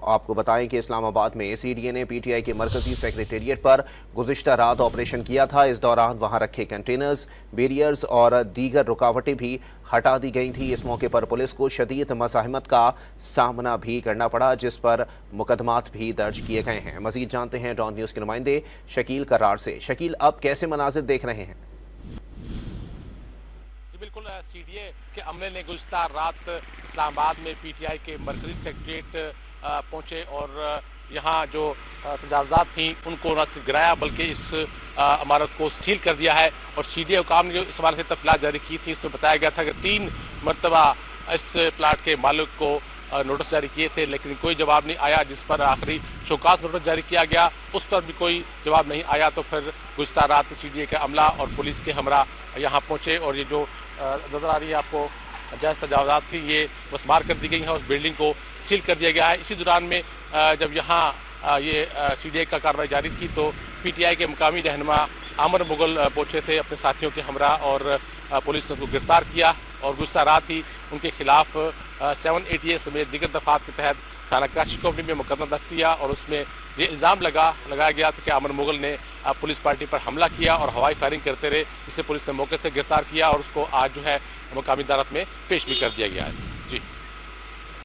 आपको बताएं कि इस्लामाबाद में एसीडीए ने पीटीआई के मरकजी सेक्रेटेरिएट पर गुज़िश्ता रात ऑपरेशन किया था। इस दौरान वहां रखे कंटेनर्स, बैरियर्स और दीगर रुकावटें भी हटा दी गई थी। इस मौके पर पुलिस को शदीद मज़ाहमत का सामना भी करना पड़ा, जिस पर मुकदमात भी दर्ज किए गए हैं। मजीद जानते हैं डॉन न्यूज़ के नुमाइंदे शकील करार से। शकील, अब कैसे मनाजिर देख रहे हैं? बिल्कुल, सीडीए के अमले ने गुज़िश्ता रात इस्लामाबाद में पीटीआई के मरकजी सेक्रेटेरिएट पहुंचे और यहाँ जो तजावज़ात थी उनको न सिर्फ गिराया बल्कि इस इमारत को सील कर दिया है। और सीडीए हुकाम ने जो इस हवाले से तफसीलात जारी की थी, इसमें बताया गया था कि 3 मरतबा इस प्लाट के मालिक को नोटिस जारी किए थे, लेकिन कोई जवाब नहीं आया। जिस पर आखिरी शोकास नोटिस जारी किया गया, उस पर भी कोई जवाब नहीं आया। तो फिर गुज़िश्ता रात सीडीए का अमला और पुलिस के हमरा यहाँ पहुँचे और ये जो नज़र आ रही है आपको जायज़ तजावज़ात थी, ये मस्मार कर दी गई हैं और उस बिल्डिंग को सील कर दिया गया है। इसी दौरान में जब यहाँ ये सीडीए का कार्रवाई जारी थी तो पीटीआई के मुकामी रहनुमा आमर मुगल पहुँचे थे अपने साथियों के हमरा और पुलिस ने उनको गिरफ्तार किया और गुज़िश्ता रात ही उनके खिलाफ 780A समेत दीगर दफात के तहत थाना कराची कॉलोनी में मुकदमा दर्ज किया और उसमें ये इल्ज़ाम लगाया गया था कि आमर मुगल ने पुलिस पार्टी पर हमला किया और हवाई फायरिंग करते रहे। इसे पुलिस ने मौके से गिरफ्तार किया और उसको आज जो है मुकामी अदालत में पेश भी कर दिया गया है। जी।